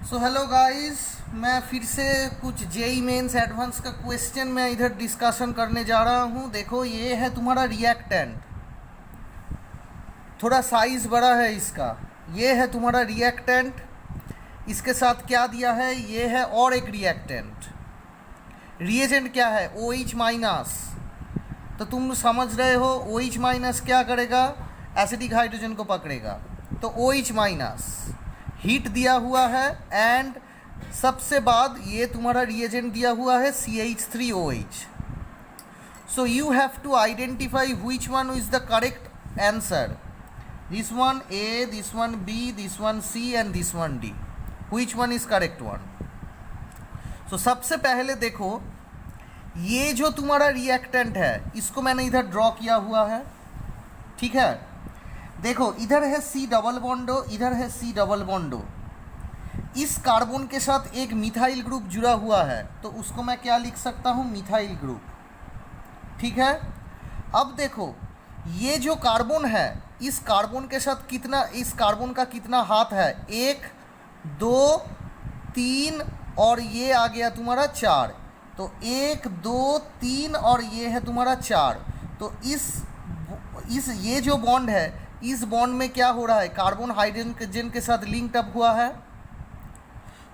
So hello guys, मैं फिर से कुछ जेई मेंस एडवांस का क्वेश्चन मैं इधर डिस्कशन करने जा रहा हूँ। देखो, ये है तुम्हारा रिएक्टेंट, थोड़ा साइज बड़ा है इसका। ये है तुम्हारा रिएक्टेंट, इसके साथ क्या दिया है, ये है और एक रिएक्टेंट। रिएजेंट क्या है, OH माइनस। तो तुम समझ रहे हो OH माइनस क्या करेगा, एसिडिक हाइड्रोजन को पकड़ेगा। तो OH माइनस हीट दिया हुआ है एंड सबसे बाद ये तुम्हारा रिएजेंट दिया हुआ है CH3OH। So you have to identify which one is the correct answer. This one A, this one B, this one C and this one D। Which one is correct one. So सबसे पहले देखो, ये जो तुम्हारा reactant है इसको मैंने इधर ड्रॉ किया हुआ है, ठीक है। देखो, इधर है C डबल बॉन्डो, इधर है C डबल बॉन्डो। इस कार्बन के साथ एक मिथाइल ग्रुप जुड़ा हुआ है, तो उसको मैं क्या लिख सकता हूँ, मिथाइल ग्रुप, ठीक है। अब देखो, ये जो कार्बन है इस कार्बन के साथ कितना, इस कार्बन का कितना हाथ है, 1 2 3 और ये आ गया तुम्हारा 4। तो 1 2 3 और ये है तुम्हारा 4। तो इस ये जो बॉन्ड है, इस बॉन्ड में क्या हो रहा है, कार्बन हाइड्रोजन के साथ लिंक्ड अप हुआ है।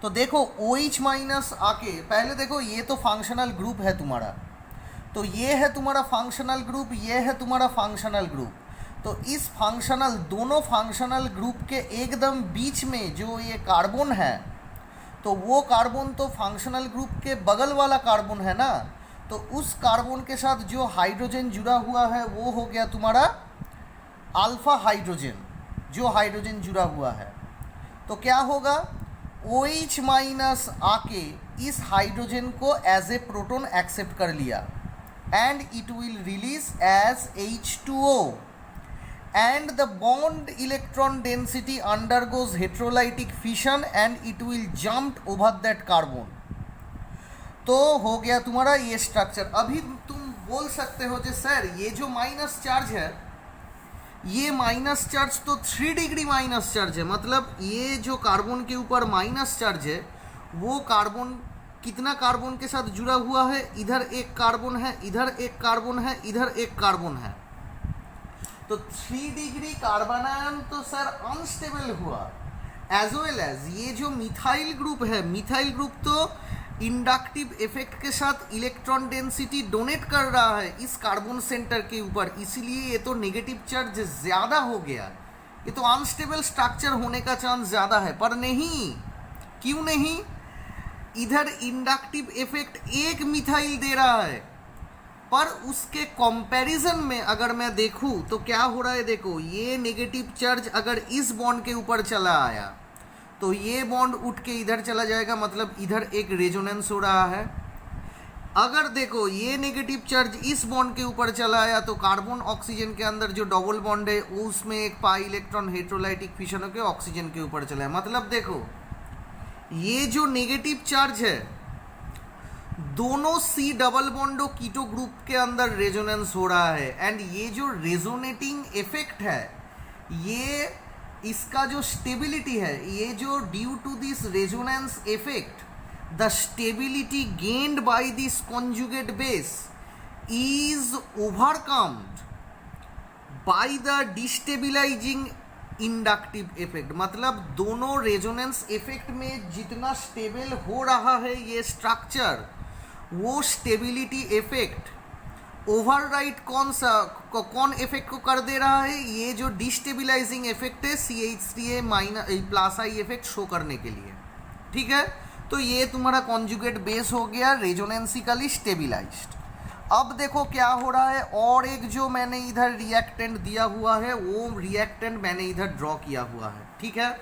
तो देखो OH माइनस आके, पहले देखो ये तो फंक्शनल ग्रुप है तुम्हारा, तो ये है तुम्हारा फंक्शनल ग्रुप, ये है तुम्हारा फंक्शनल ग्रुप। तो इस फंक्शनल, दोनों फंक्शनल ग्रुप के एकदम बीच में जो ये कार्बन है, तो वो कार्बन तो फंक्शनल ग्रुप के बगल वाला कार्बन है ना। तो उस कार्बन के साथ जो हाइड्रोजन जुड़ा हुआ है वो हो गया तुम्हारा अल्फा हाइड्रोजन, जो हाइड्रोजन जुड़ा हुआ है। तो क्या होगा, OH माइनस आके इस हाइड्रोजन को एज ए प्रोटॉन एक्सेप्ट कर लिया and it will release as H2O and the bond electron density undergoes electrolytic fission and it will jump over that carbon। तो हो गया तुम्हारा ये स्ट्रक्चर। अभी तुम बोल सकते हो कि सर ये जो माइनस चार्ज है, ये माइनस चार्ज तो 3 डिग्री माइनस चार्ज है, मतलब ये जो कार्बन के ऊपर माइनस चार्ज है वो कार्बन कितना कार्बन के साथ जुड़ा हुआ है, इधर एक कार्बन है, इधर एक कार्बन है, इधर एक कार्बन है। तो 3 डिग्री कार्बनायन तो सर अनस्टेबल हुआ। एज वेल एज ये जो मिथाइल ग्रुप है, मिथाइल ग्रुप तो इंडक्टिव इफेक्ट के साथ इलेक्ट्रॉन डेंसिटी डोनेट कर रहा है इस कार्बन सेंटर के ऊपर, इसीलिए ये तो नेगेटिव चार्ज ज़्यादा हो गया। ये तो अनस्टेबल स्ट्रक्चर होने का चांस ज़्यादा है, पर नहीं, क्यों नहीं, इधर इंडक्टिव इफेक्ट एक मिथाइल दे रहा है, पर उसके कंपैरिजन में अगर मैं देखूं तो क्या हो रहा है, देखो ये नेगेटिव चार्ज अगर इस बॉन्ड के ऊपर चला आया तो ये बॉन्ड उठ के इधर चला जाएगा, मतलब इधर एक रेजोनेंस हो रहा है। अगर देखो ये नेगेटिव चार्ज इस बॉन्ड के ऊपर चला आया तो कार्बन ऑक्सीजन के अंदर जो डबल बॉन्ड है उसमें एक पाई इलेक्ट्रॉन हेट्रोलाइटिक फिशन होकर ऑक्सीजन के ऊपर चला है। मतलब देखो ये जो नेगेटिव चार्ज है दोनों C डबल बॉन्डो कीटो ग्रुप के अंदर रेजोनेंस हो रहा है एंड ये जो रेजोनेटिंग इफेक्ट है, ये इसका जो स्टेबिलिटी है, ये जो due to this resonance effect the stability gained by this conjugate base is overcomed by the destabilising inductive effect. मतलब दोनों रेजोनेंस इफेक्ट में जितना स्टेबल हो रहा है ये स्ट्रक्चर, वो स्टेबिलिटी इफेक्ट ओवरराइट कौन इफेक्ट को कर दे रहा है, ये जो डिस्टेबिलाइजिंग इफेक्ट है CH3A plus I effect show करने के लिए, ठीक है। तो ये तुम्हारा कॉन्जुगेट बेस हो गया रेजोनेंसिकली स्टेबिलाइज्ड। अब देखो क्या हो रहा है, और एक जो मैंने इधर रिएक्टेंट दिया हुआ है वो रिएक्टेंट मैंने इधर ड्रॉ किया हुआ है, ठीक है।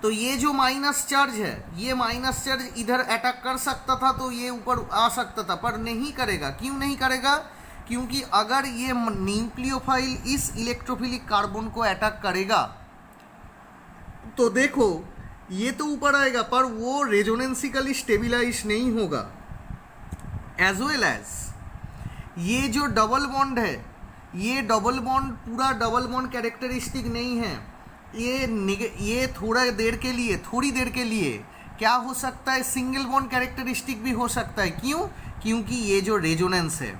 तो ये जो माइनस चार्ज है, ये माइनस चार्ज इधर अटैक कर सकता था तो ये ऊपर आ सकता था, पर नहीं करेगा। क्यों नहीं करेगा, क्योंकि अगर ये न्यूक्लियोफाइल इस इलेक्ट्रोफिलिक कार्बन को अटैक करेगा तो देखो ये तो ऊपर आएगा पर वो रेजोनेंसिकली स्टेबिलाइज नहीं होगा। एज वेल एज ये जो डबल बॉन्ड है, ये डबल बॉन्ड पूरा डबल बॉन्ड कैरेक्टरिस्टिक नहीं है, ये थोड़ी देर के लिए क्या हो सकता है, सिंगल बॉन्ड कैरेक्टरिस्टिक भी हो सकता है। क्यों? क्योंकि ये जो रेजोनेंस है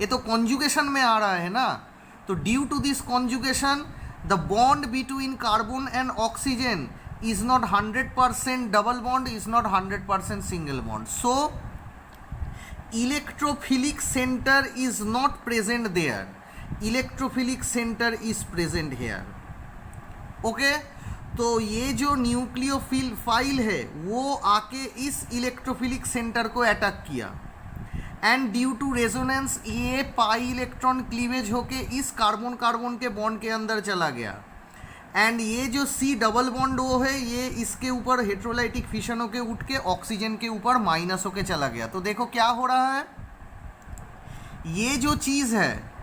ये तो कॉन्जुगेशन में आ रहा है ना, तो due to this conjugation the bond between carbon and oxygen is not 100% double bond, is not 100% single bond. So electrophilic center is not present there, electrophilic center is present here. Okay तो ये जो न्यूक्लियोफिल file है वो आके इस electrophilic centre को attack किया and due to resonance ये पाई इलेक्ट्रॉन क्लीवेज होके इस कार्बन कार्बन के बॉन्ड के अंदर चला गया एंड ये जो सी डबल बॉन्ड वो है ये इसके ऊपर हेट्रोलाइटिक फिशन होके उठ के ऑक्सीजन के ऊपर माइनस होके चला गया। तो देखो क्या हो रहा है, ये जो चीज़ है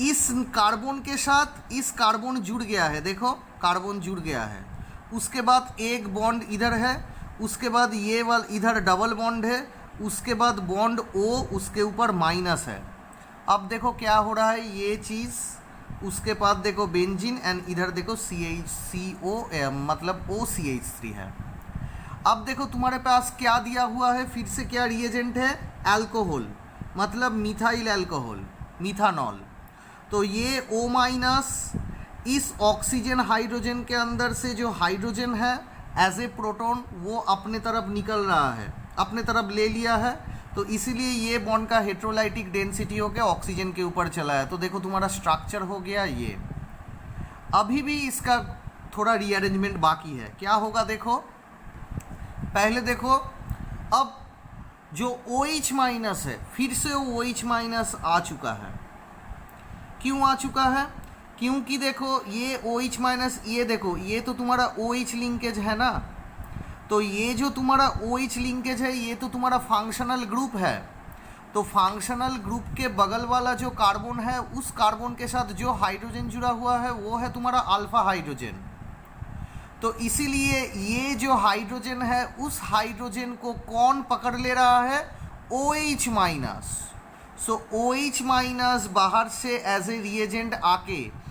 इस कार्बन के साथ इस कार्बन जुड़ गया है, देखो कार्बन जुड़ गया है, उसके बाद एक बॉन्ड इधर है, उसके बाद ये वाला इधर डबल बॉन्ड है, उसके बाद बॉन्ड ओ उसके ऊपर माइनस है। अब देखो क्या हो रहा है ये चीज़, उसके बाद देखो बेंजीन एंड इधर देखो CH CO मतलब OCH3 है। अब देखो तुम्हारे पास क्या दिया हुआ है, फिर से क्या रिएजेंट है, अल्कोहल मतलब मिथाइल अल्कोहल मिथानॉल। तो ये O- इस ऑक्सीजन हाइड्रोजन के अंदर से जो हाइड्रोजन है एज ए प्रोटॉन वो अपने तरफ निकल रहा है, अपने तरफ ले लिया है, तो इसीलिए ये बॉन्ड का हेट्रोलाइटिक डेंसिटी हो गया ऑक्सीजन के ऊपर चला है। तो देखो तुम्हारा स्ट्रक्चर हो गया ये। अभी भी इसका थोड़ा रीअरेंजमेंट बाकी है, क्या होगा देखो, पहले देखो अब जो OH- है फिर से वो OH- आ चुका है। क्यों आ चुका है? क्योंकि देखो ये OH- ये देखो ये तो तुम्हारा OH लिंकेज है ना, तो ये जो तुम्हारा OH लिंकेज है ये तो तुम्हारा फंक्शनल ग्रुप है। तो फंक्शनल ग्रुप के बगल वाला जो कार्बन है उस कार्बन के साथ जो हाइड्रोजन जुड़ा हुआ है वो है तुम्हारा अल्फा हाइड्रोजन। तो इसीलिए ये जो हाइड्रोजन है उस हाइड्रोजन को कौन पकड़ ले रहा है, OH-। सो OH- बाहर से एज ए रिएजेंट आके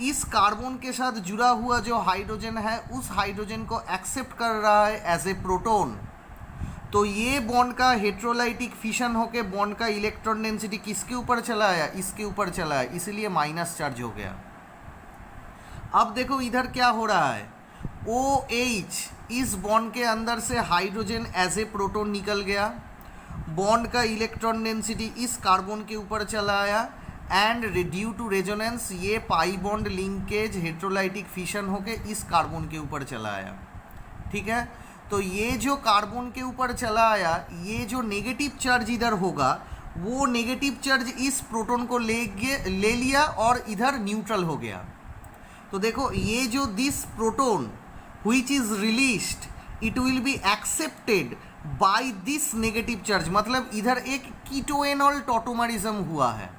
इस कार्बन के साथ जुड़ा हुआ जो हाइड्रोजन है उस हाइड्रोजन को एक्सेप्ट कर रहा है एज ए प्रोटॉन। तो ये बॉन्ड का हेट्रोलाइटिक फिशन होके बॉन्ड का इलेक्ट्रॉन डेंसिटी किसके ऊपर चला आया, इसके ऊपर चला है, इसलिए माइनस चार्ज हो गया। अब देखो इधर क्या हो रहा है, OH इस बॉन्ड के अंदर से हाइड्रोजन एज ए प्रोटॉन निकल गया, बॉन्ड का इलेक्ट्रॉन डेंसिटी इस कार्बन के ऊपर चला आया एंड ड्यू टू रेजोनेंस ये pi bond linkage heterolytic fission होके इस कार्बन के ऊपर चला आया। ठीक है, तो ये जो कार्बन के ऊपर चला आया ये जो नेगेटिव चार्ज इधर होगा वो नेगेटिव चार्ज इस प्रोटॉन को ले लिया और इधर न्यूट्रल हो गया। तो देखो ये जो this proton which is released it will be accepted by this negative charge, मतलब इधर एक कीटोएनॉल टॉटोमरिज्म हुआ है,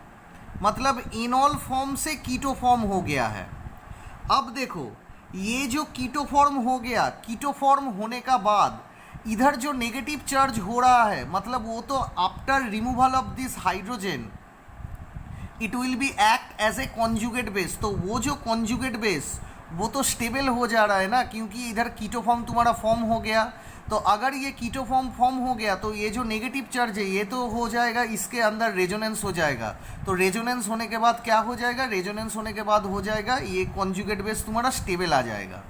मतलब इनॉल फॉर्म से कीटो फॉर्म हो गया है। अब देखो ये जो कीटो फॉर्म हो गया, कीटो फॉर्म होने का बाद इधर जो नेगेटिव चार्ज हो रहा है मतलब वो तो after removal of this hydrogen it will be act as a conjugate base. तो वो जो कॉन्जुगेट बेस वो तो स्टेबल हो जा रहा है ना, क्योंकि इधर कीटो फॉर्म तुम्हारा फॉर्म हो गया। तो अगर ये कीटो फॉर्म हो गया तो ये जो नेगेटिव चार्ज है ये तो हो जाएगा, इसके अंदर रेजोनेंस हो जाएगा। तो रेजोनेंस होने के बाद क्या हो जाएगा, रेजोनेंस होने के बाद हो जाएगा ये कॉन्जुगेट बेस तुम्हारा स्टेबल आ जाएगा।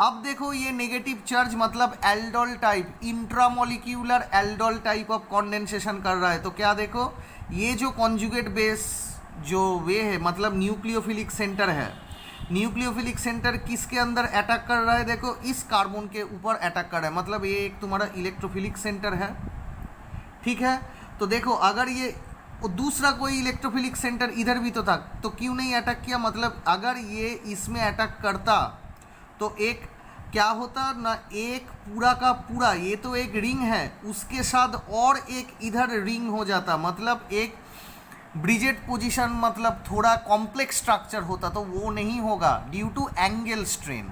अब देखो ये नेगेटिव चार्ज मतलब aldol type, intramolecular aldol type of condensation कर रहा है। तो क्या देखो ये जो कॉन्जुगेट बेस जो वे है मतलब न्यूक्लियोफिलिक सेंटर है, न्यूक्लियोफिलिक सेंटर किसके अंदर अटैक कर रहा है, देखो इस कार्बन के ऊपर अटैक कर रहा है, मतलब ये एक तुम्हारा इलेक्ट्रोफिलिक सेंटर है। ठीक है, तो देखो अगर ये दूसरा कोई इलेक्ट्रोफिलिक सेंटर इधर भी तो था तो क्यों नहीं अटैक किया, मतलब अगर ये इसमें अटैक करता तो एक क्या होता ना, एक पूरा का पूरा ये तो एक रिंग है उसके साथ और एक इधर रिंग हो जाता, मतलब एक ब्रिजेट पोजीशन, मतलब थोड़ा कॉम्प्लेक्स स्ट्रक्चर होता। तो वो नहीं होगा due to angle strain,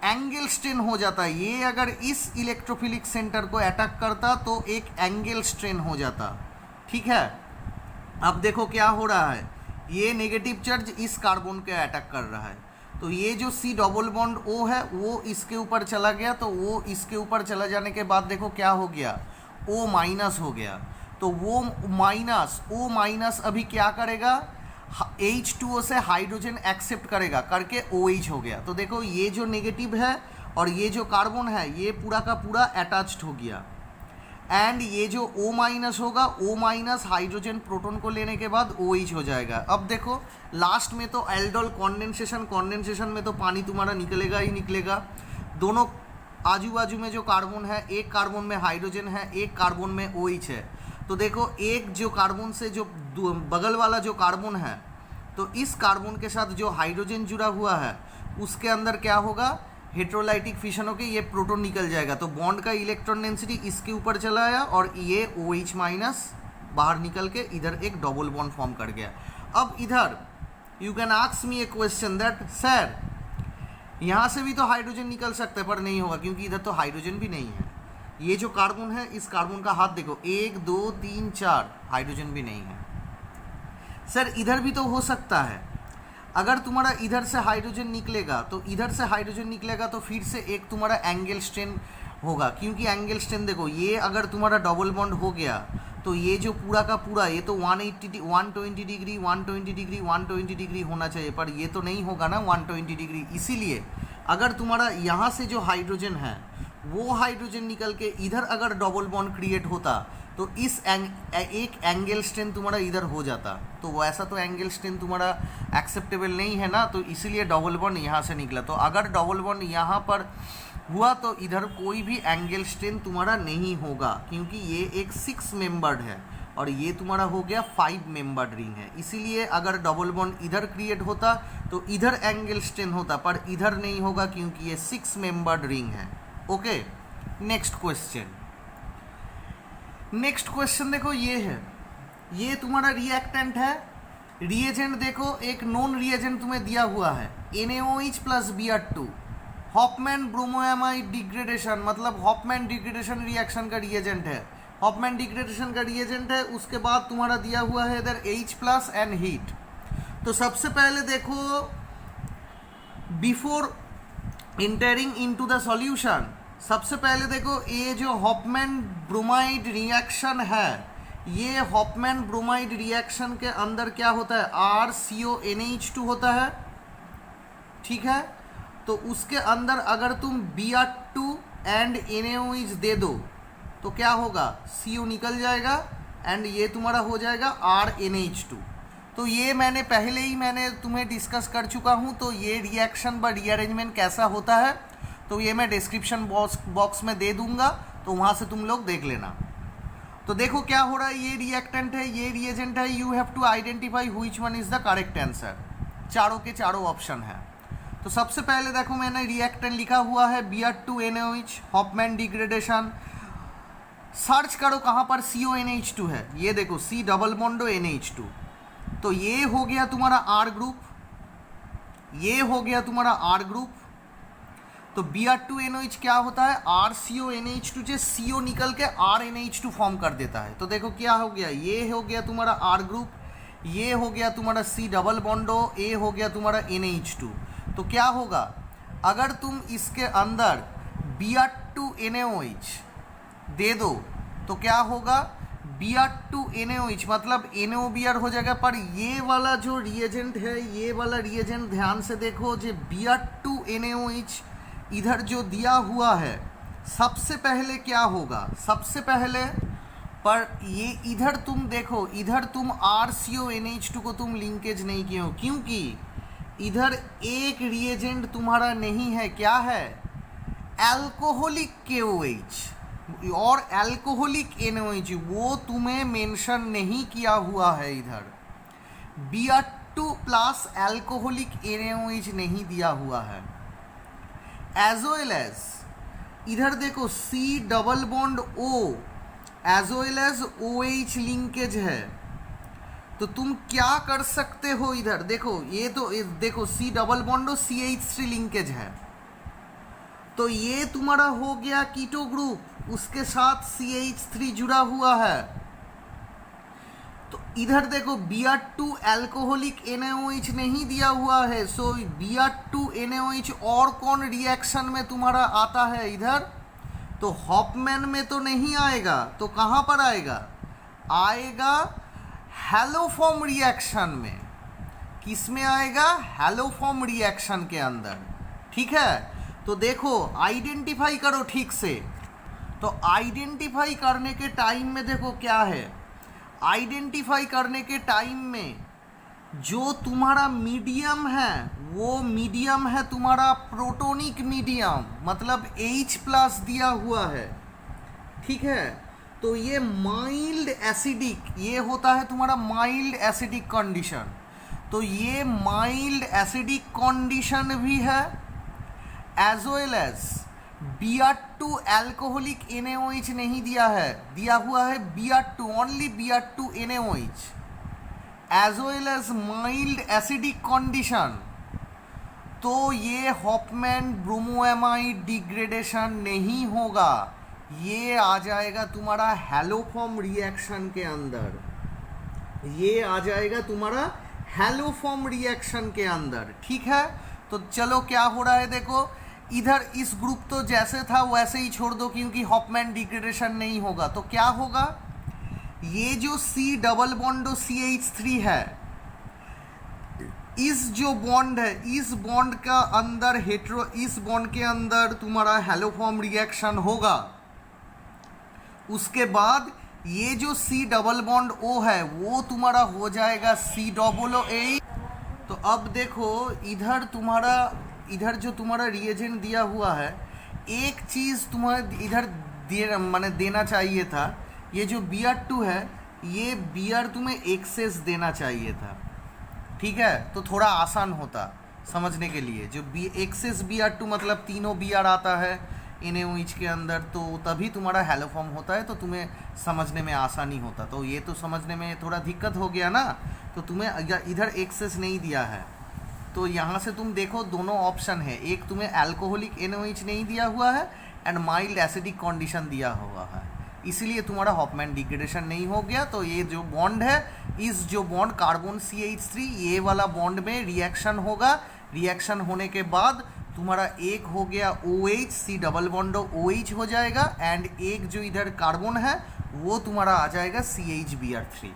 angle strain हो जाता है। ये अगर इस इलेक्ट्रोफिलिक सेंटर को अटैक करता तो एक एंगल स्ट्रेन हो जाता। ठीक है, अब देखो क्या हो रहा है, ये नेगेटिव चार्ज इस कार्बन के अटैक कर रहा है तो ये जो C डबल बॉन्ड O है वो इसके ऊपर चला गया, तो वो इसके ऊपर चला जाने के बाद देखो क्या हो गया, O माइनस हो गया। तो वो माइनस O माइनस अभी क्या करेगा, H2O से हाइड्रोजन एक्सेप्ट करेगा, करके OH हो गया। तो देखो ये जो नेगेटिव है और ये जो कार्बन है ये पूरा का पूरा अटैच्ड हो गया। एंड ये जो O माइनस होगा, O माइनस हाइड्रोजन प्रोटॉन को लेने के बाद OH हो जाएगा। अब देखो लास्ट में तो एल्डोल कॉन्डेंसेशन में तो पानी तुम्हारा निकलेगा ही निकलेगा। दोनों आजू बाजू में जो कार्बन है, एक कार्बन में हाइड्रोजन है, एक कार्बन में OH है। तो देखो एक जो कार्बन से जो बगल वाला जो कार्बन है, तो इस कार्बन के साथ जो हाइड्रोजन जुड़ा हुआ है उसके अंदर क्या होगा, हेट्रोलाइटिक फिशन होकर ये प्रोटॉन निकल जाएगा। तो बॉन्ड का इलेक्ट्रॉन डेंसिटी इसके ऊपर चला आया और ये OH माइनस बाहर निकल के इधर एक डबल बॉन्ड फॉर्म कर गया। अब इधर you can ask me A question that sir यहाँ से भी तो हाइड्रोजन निकल सकता है, पर नहीं होगा क्योंकि इधर तो हाइड्रोजन भी नहीं है। ये जो कार्बन है इस कार्बन का हाथ देखो, 1 2 3 4 हाइड्रोजन भी नहीं है। सर इधर भी तो हो सकता है, अगर तुम्हारा इधर से हाइड्रोजन निकलेगा तो इधर से हाइड्रोजन निकलेगा तो फिर से एक तुम्हारा एंगल स्ट्रेन होगा, क्योंकि एंगल स्ट्रेन देखो ये अगर तुम्हारा डबल बॉन्ड हो गया तो ये जो पूरा का पूरा ये तो 120 डिग्री 120 डिग्री होना चाहिए, पर ये तो नहीं होगा ना 120 डिग्री। इसीलिए अगर तुम्हारा यहाँ से जो हाइड्रोजन है वो हाइड्रोजन निकल के इधर अगर डबल बॉन्ड क्रिएट होता तो इस एक एंगल स्ट्रेन तुम्हारा इधर हो जाता। तो वैसा तो एंगल स्ट्रेन तुम्हारा एक्सेप्टेबल नहीं है ना, तो इसीलिए डबल बॉन्ड यहाँ से निकला। तो अगर डबल बॉन्ड यहाँ पर हुआ तो इधर कोई भी एंगल स्ट्रेन तुम्हारा नहीं होगा, क्योंकि ये एक 6 मेंबर्ड है और ये तुम्हारा हो गया 5 मेंबर्ड रिंग है। इसीलिए अगर डबल बॉन्ड इधर क्रिएट होता तो इधर एंगल स्ट्रेन होता, पर इधर नहीं होगा क्योंकि ये 6 मेंबर्ड रिंग है। ओके, नेक्स्ट क्वेश्चन देखो, ये है, ये तुम्हारा रिएक्टेंट है। रिएजेंट देखो, एक नॉन रिएजेंट तुम्हें दिया हुआ है NaOH plus Br2, Hofmann bromamide degradation, मतलब हॉफमैन डिग्रेडेशन रिएक्शन का रिएजेंट है। हॉफमैन डिग्रेडेशन का रिएजेंट है, उसके बाद तुम्हारा दिया हुआ है इधर H प्लस एंड हीट। तो सबसे पहले देखो, before entering into the solution, सबसे पहले देखो ये जो हॉफमैन ब्रोमाइड रिएक्शन है, ये हॉफमैन ब्रोमाइड रिएक्शन के अंदर क्या होता है, RCONH2 होता है, ठीक है। तो उसके अंदर अगर तुम Br2 एंड NaOH दे दो तो क्या होगा, CO निकल जाएगा एंड ये तुम्हारा हो जाएगा RNH2। तो ये मैंने पहले ही तुम्हें डिस्कस कर चुका हूँ। तो ये रिएक्शन व रीअरेंजमेंट कैसा होता है तो ये मैं डिस्क्रिप्शन बॉक्स में दे दूंगा, तो वहाँ से तुम लोग देख लेना। तो देखो क्या हो रहा है, ये रिएक्टेंट है, ये रिएजेंट है, you have to identify which one is the correct answer. चारों के चारों ऑप्शन है। तो सबसे पहले देखो मैंने रिएक्टेंट लिखा हुआ है Br2 NaOH, Hoffmann degradation. Search करो कहाँ पर CONH2 है, ये देखो C डबल बॉन्ड NH2। तो ये हो गया तुम्हारा R ग्रुप, ये हो गया तुम्हारा R ग्रुप। तो Br2 NaOH क्या होता है, RCONH2 से CO निकल के RNH2 फॉर्म कर देता है। तो देखो क्या हो गया, ये हो गया तुम्हारा R ग्रुप, ये हो गया तुम्हारा C डबल बॉन्डो, ये हो गया तुम्हारा NH2। तो क्या होगा, अगर तुम इसके अंदर Br2 NaOH दे दो तो क्या होगा, Br2 NaOH मतलब NaOBr हो जाएगा। पर ये वाला जो रिएजेंट है, ये वाला रिएजेंट ध्यान से देखो, जो Br2 NaOH इधर जो दिया हुआ है, सबसे पहले क्या होगा, सबसे पहले पर ये इधर तुम देखो, इधर तुम RCONH2 को तुम लिंकेज नहीं किए हो, क्योंकि इधर एक रिएजेंट तुम्हारा नहीं है, क्या है, अल्कोहलिक KOH और अल्कोहलिक NaOH, वो तुम्हें मेंशन नहीं किया हुआ है। इधर Br2 प्लस अल्कोहलिक NaOH नहीं दिया हुआ है। एज वेल एज इधर देखो C double bond O as well as OH linkage है। तो तुम क्या कर सकते हो, इधर देखो, ये तो देखो C double bond CH3 linkage है। तो ये तुम्हारा हो गया कीटो ग्रुप, उसके साथ CH3 जुड़ा हुआ है। तो इधर देखो Br2 अल्कोहलिक NaOH नहीं दिया हुआ है, सो Br2 NaOH और कौन रिएक्शन में तुम्हारा आता है इधर, तो हॉफमैन में तो नहीं आएगा, तो कहाँ पर आएगा, आएगा हैलोफॉर्म रिएक्शन में। किस में आएगा, हैलोफॉर्म रिएक्शन के अंदर। ठीक है, तो देखो आइडेंटिफाई करो ठीक से। तो आइडेंटिफाई करने के टाइम में देखो क्या है, आइडेंटिफाई करने के टाइम में जो तुम्हारा मीडियम है वो मीडियम है तुम्हारा प्रोटोनिक मीडियम, मतलब H+ दिया हुआ है। ठीक है, तो ये माइल्ड एसिडिक, ये होता है तुम्हारा माइल्ड एसिडिक कंडीशन। तो ये माइल्ड एसिडिक कंडीशन भी है, as well as Br2 alcoholic NaOH नहीं दिया है, दिया हुआ है Br2, only Br2 NaOH, as well as mild acidic condition. तो ये हॉफमैन ब्रोमोएमाइड डिग्रेडेशन नहीं होगा, ये आ जाएगा तुम्हारा हैलोफॉर्म रिएक्शन के अंदर, ये आ जाएगा तुम्हारा हैलोफॉर्म रिएक्शन के अंदर। ठीक है, तो चलो क्या हो रहा है देखो, इधर इस ग्रुप तो जैसे था वैसे ही छोड़ दो क्योंकि हॉफमैन डिग्रेडेशन नहीं होगा। तो क्या होगा, ये जो C डबल बॉन्ड CH3 है, इस जो बॉन्ड है, इस बॉन्ड का अंदर इस बॉन्ड के अंदर तुम्हारा हैलोफॉर्म रिएक्शन होगा। उसके बाद ये जो C डबल बॉन्ड O है वो तुम्हारा हो जाएगा COOH। तो अब देखो इधर तुम्हारा, इधर जो तुम्हारा रिएजेंट दिया हुआ है, एक चीज़ तुम्हारे इधर देना चाहिए था, ये जो Br2 है ये Br तुम्हें एक्सेस देना चाहिए था। ठीक है, तो थोड़ा आसान होता समझने के लिए। जो एक्सेस Br2 मतलब तीनों Br आता है NaOH के अंदर, तो तभी तुम्हारा हैलोफॉर्म होता है, तो तुम्हें समझने में आसानी होता। तो ये तो समझने में थोड़ा दिक्कत हो गया ना, तो तुम्हें इधर एक्सेस नहीं दिया है। तो यहाँ से तुम देखो दोनों ऑप्शन है, एक तुम्हें अल्कोहलिक NaOH नहीं दिया हुआ है एंड माइल्ड एसिडिक कंडीशन दिया हुआ है, इसीलिए तुम्हारा हॉफमैन डिग्रेडेशन नहीं हो गया। तो ये जो बॉन्ड है, इस जो बॉन्ड कार्बन CH3, ये वाला बॉन्ड में रिएक्शन होगा, रिएक्शन होने के बाद तुम्हारा एक हो गया OH, C double bond OH हो जाएगा, एंड एक जो इधर कार्बन है वो तुम्हारा आ जाएगा CHBr3,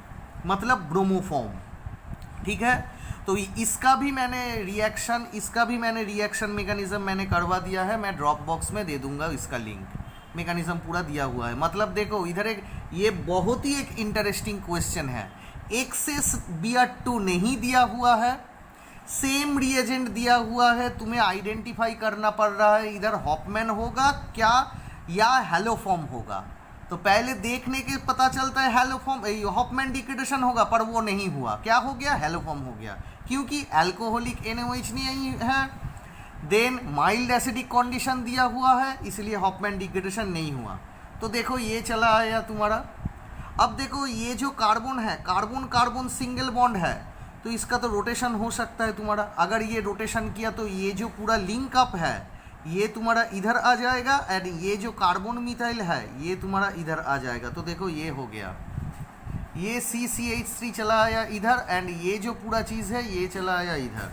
मतलब ब्रोमोफॉर्म। ठीक है, तो इसका भी मैंने रिएक्शन मैकेनिज्म मैंने करवा दिया है, मैं ड्रॉप बॉक्स में दे दूंगा इसका लिंक, मैकेनिज्म पूरा दिया हुआ है। मतलब देखो इधर एक ये बहुत ही एक इंटरेस्टिंग क्वेश्चन है, एक्सेस Br2 नहीं दिया हुआ है, सेम रिएजेंट दिया हुआ है, तुम्हें आइडेंटिफाई करना पड़ रहा है इधर हॉफमैन होगा क्या या हैलोफॉर्म होगा। तो पहले देखने के पता चलता है हैलोफॉर्म हॉफमैन डिग्रेडेशन होगा, पर वो नहीं हुआ, क्या हो गया, हैलोफॉर्म हो गया, क्योंकि अल्कोहलिक NaOH नहीं है, देन माइल्ड एसिडिक कंडीशन दिया हुआ है, इसलिए हॉफमैन डिग्रेडेशन नहीं हुआ। तो देखो ये चला आया तुम्हारा। अब देखो ये जो कार्बन है, कार्बन कार्बन सिंगल बॉन्ड है, तो इसका तो रोटेशन हो सकता है तुम्हारा। अगर ये रोटेशन किया तो ये जो पूरा लिंक अप है ये तुम्हारा इधर आ जाएगा, एंड ये जो कार्बन मिथाइल है ये तुम्हारा इधर आ जाएगा। तो देखो ये हो गया, ये CCH3 चला आया इधर, एंड ये जो पूरा चीज़ है ये चला आया इधर।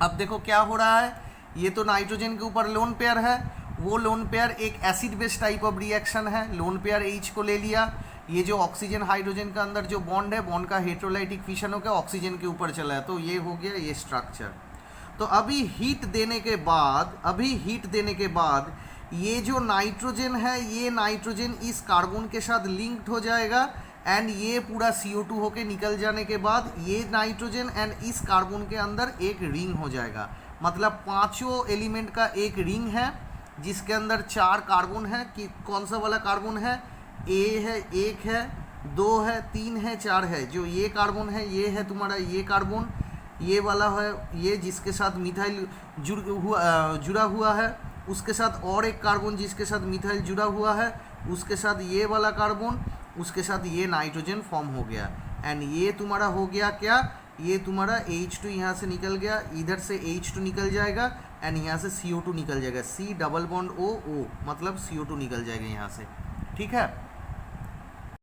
अब देखो क्या हो रहा है, ये तो नाइट्रोजन के ऊपर लोन पेयर है, वो लोन पेयर एक acid base type of reaction है, लोन पेयर H को ले लिया, ये जो ऑक्सीजन हाइड्रोजन का अंदर जो बॉन्ड है, बॉन्ड का हेट्रोलाइटिक फिशन होकर ऑक्सीजन के ऊपर चला है, तो ये हो गया ये स्ट्रक्चर। तो अभी हीट देने के बाद ये जो नाइट्रोजन है, ये नाइट्रोजन इस कार्बन के साथ लिंक्ड हो जाएगा, एंड ये पूरा CO2 होके निकल जाने के बाद ये नाइट्रोजन एंड इस कार्बन के अंदर एक रिंग हो जाएगा, मतलब पांचों एलिमेंट का एक रिंग है जिसके अंदर 4 कार्बन है। कि कौन सा वाला कार्बन है, A है, 1 है, 2 है, 3 है, 4 है। जो ये कार्बन है ये है तुम्हारा ये कार्बन, ये वाला है ये जिसके साथ मिथाइल जुड़ा हुआ है, उसके साथ और एक कार्बन जिसके साथ मिथाइल जुड़ा हुआ है, उसके साथ ये वाला कार्बन, उसके साथ ये नाइट्रोजन फॉर्म हो गया, एंड ये तुम्हारा हो गया क्या, ये तुम्हारा H2 यहाँ से निकल गया, इधर से H2 निकल जाएगा, एंड यहाँ से CO2 निकल जाएगा, C डबल बॉन्ड O, मतलब CO2 निकल जाएगा यहाँ से। ठीक है।